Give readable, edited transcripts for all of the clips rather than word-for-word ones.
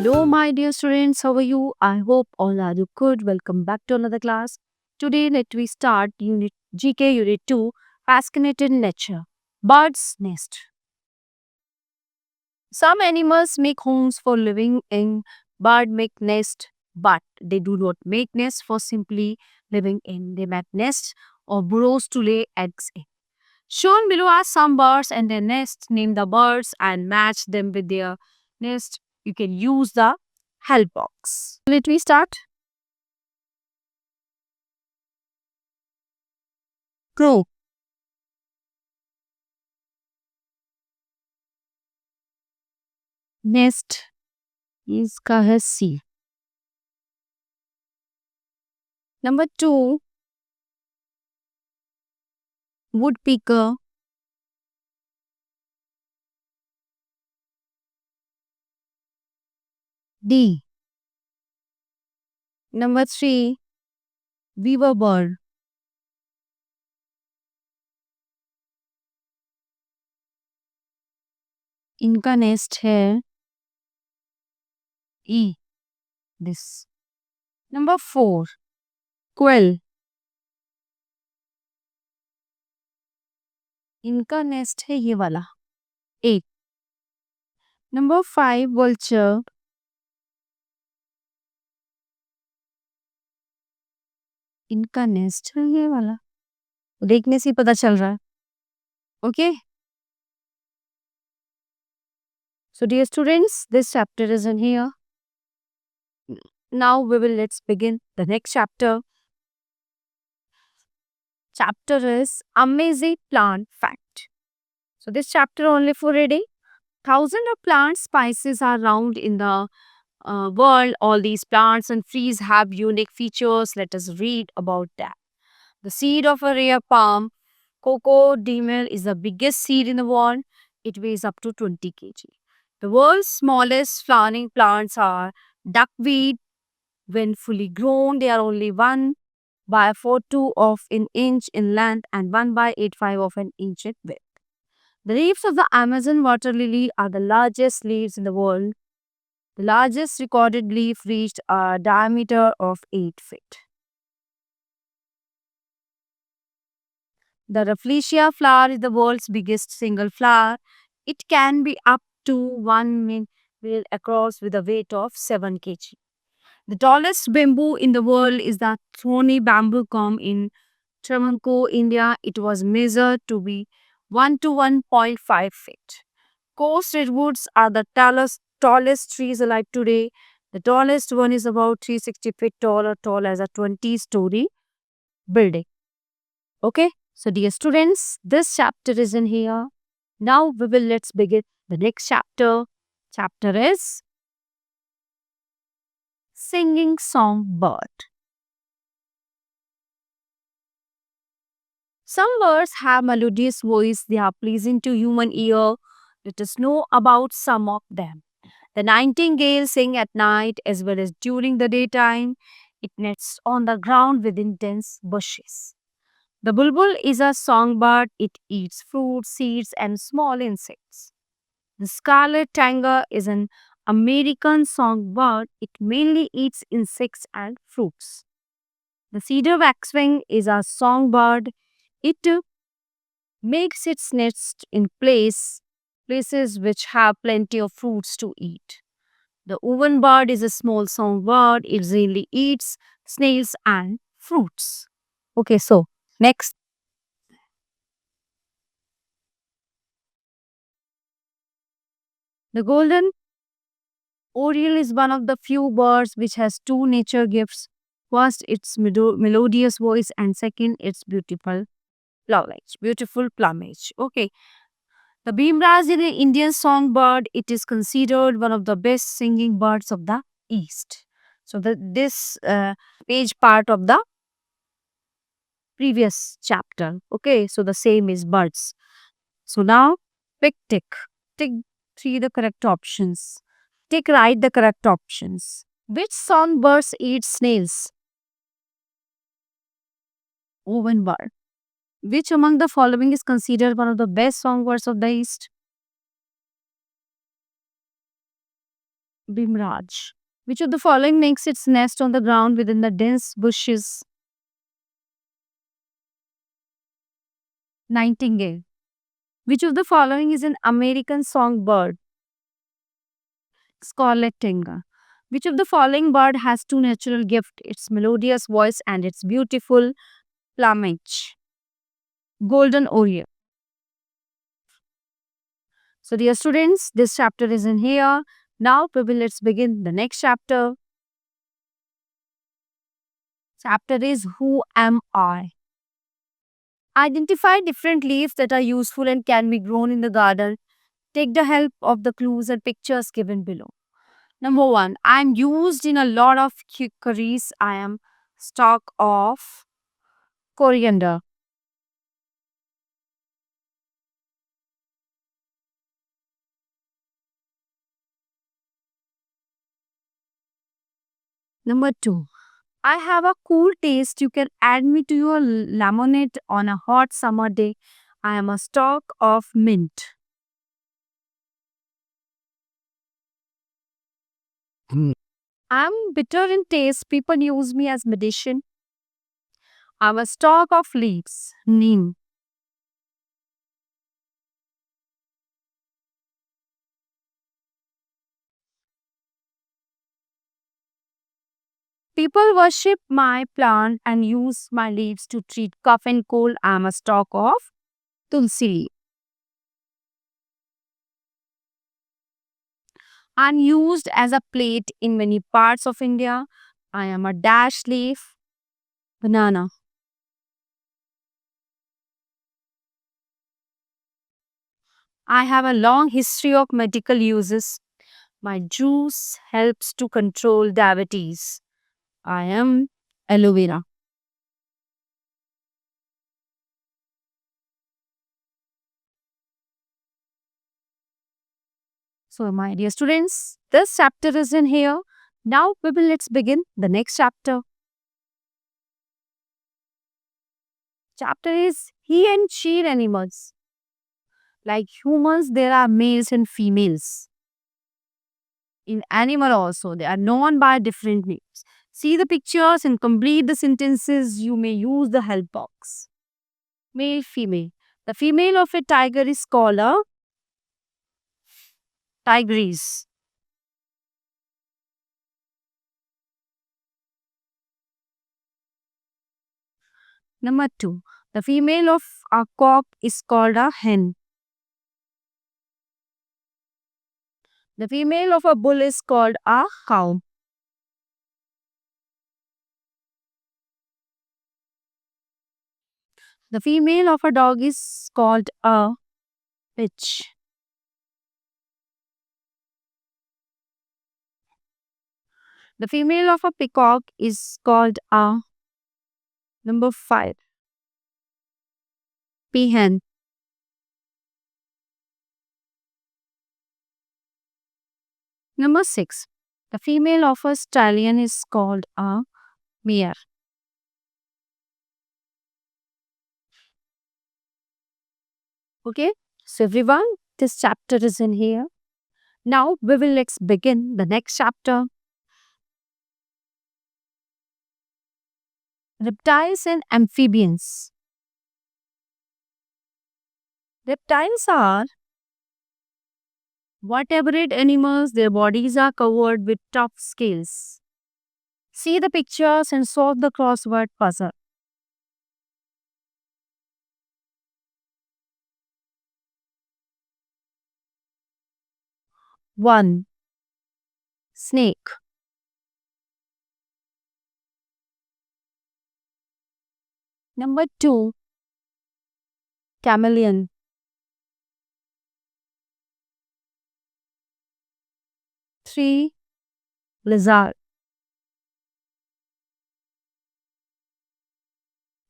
Hello, my dear students. How are you? I hope all are you good. Welcome back to another class. Today, let we start Unit GK Unit 2 Fascinated Nature. Bird's Nest. Some animals make homes for living in. Bird make nest, but they do not make nests for simply living in. They make nests or burrows to lay eggs in. Shown below are some birds and their nests. Name the birds and match them with their nest. You can use the help box. Let me start. Crow. Nest is का है C. Number 2, woodpecker. D. Number 3, weaver bird. इनका nest है E. This. Number 4, quail. इनका nest है ये वाला A. Number 5, vulture. इनका nest है ये वाला. देखने से ही पता चल रहा है. Okay. So dear students, this chapter is in here. Now let's begin the next chapter. Chapter is Amazing Plant Fact. So this chapter only for reading. Thousands of plant species are around in the world. All these plants and trees have unique features. Let us read about that. The seed of a rare palm, Coco Demel, is the biggest seed in the world. It weighs up to 20 kg. The world's smallest flowering plants are duckweed. When fully grown, they are only 1 by 42 of an inch in length and 1 by 85 of an inch in width. The leaves of the Amazon water lily are the largest leaves in the world. The largest recorded leaf reached a diameter of 8 feet. The Rafflesia flower is the world's biggest single flower. It can be up to 1 mil across with a weight of 7 kg. The tallest bamboo in the world is the thorny bamboo gum in Travancore, India. It was measured to be 1 to 1.5 feet. Coast redwoods are the tallest trees alive today. The tallest one is about 360 feet tall or tall as a 20-story building. Okay, so dear students, this chapter is in here. Now let's begin the next chapter. Chapter is Singing Songbird. Some birds have melodious voice. They are pleasing to human ear. Let us know about some of them. The nightingale sings at night as well as during the daytime. It nests on the ground within dense bushes. The bulbul is a songbird. It eats fruits, seeds, and small insects. The scarlet tanga is an American songbird. It mainly eats insects and fruits. The cedar waxwing is a songbird. It makes its nest in places which have plenty of fruits to eat. The oven bird is a small songbird. It mainly eats snails and fruits. Okay, so next. The golden oriole is one of the few birds which has two nature gifts. First, its melodious voice, and second, its beautiful plumage. Okay. The Bhimraj is an Indian songbird. It is considered one of the best singing birds of the East. So this page part of the previous chapter. Okay, so the same is birds. So now pick tick. Tick 3 the correct options. Tick right the correct options. Which songbirds eat snails? Oven bird. Which among the following is considered one of the best songbirds of the East? Bimraj. Which of the following makes its nest on the ground within the dense bushes? Nightingale. Which of the following is an American songbird? Scarlet Tinga. Which of the following bird has two natural gifts? Its melodious voice and its beautiful plumage. Golden Oriole. So, dear students, this chapter is in here. Now, we will let's begin the next chapter. Chapter is Who Am I? Identify different leaves that are useful and can be grown in the garden. Take the help of the clues and pictures given below. Number one, I am used in a lot of curries. I am stalk of coriander. Number two, I have a cool taste. You can add me to your lemonade on a hot summer day. I am a stalk of mint. I'm bitter in taste. People use me as medicine. I'm a stalk of leaves. Neem. People worship my plant and use my leaves to treat cough and cold. I'm a stalk of tulsi leaf. I'm used as a plate in many parts of India. I am a dash leaf. Banana. I have a long history of medical uses. My juice helps to control diabetes. I am aloe vera. So, my dear students, this chapter is in here. Now, we will let's begin the next chapter. Chapter is he and she animals. Like humans, there are males and females. In animal also, they are known by different names. See the pictures and complete the sentences. You may use the help box. Male, female. The female of a tiger is called a tigress. Number two, the female of a cock is called a hen. The female of a bull is called a cow. The female of a dog is called a bitch. The female of a peacock is called a number 5 peahen. Number 6, the female of a stallion is called a mare. Okay, so everyone, this chapter is in here. Now we will let's begin the next chapter. Reptiles and amphibians. Reptiles are vertebrate animals. Their bodies are covered with tough scales. See the pictures and solve the crossword puzzle. 1. Snake. Number 2. Chameleon. 3. Lizard.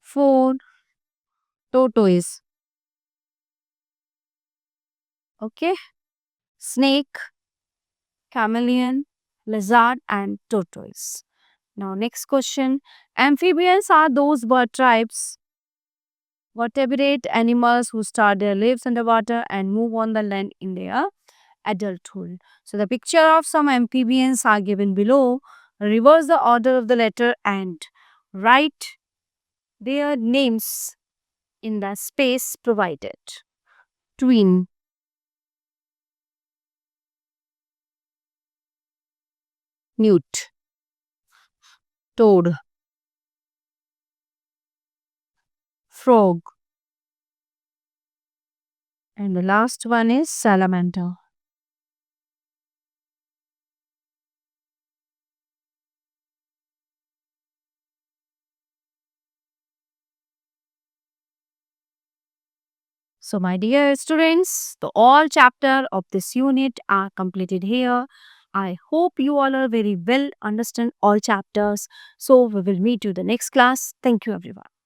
4. Tortoise. Okay. Snake, chameleon, lizard, and tortoise. Now, next question. Amphibians are those bird types, vertebrate animals who start their lives underwater and move on the land in their adulthood. So the picture of some amphibians are given below. Reverse the order of the letter and write their names in the space provided. Twin, newt, toad, frog, and the last one is salamander. So, my dear students, the all chapter of this unit are completed here. I hope you all are very well understand all chapters. So, we will meet you the next class. Thank you, everyone.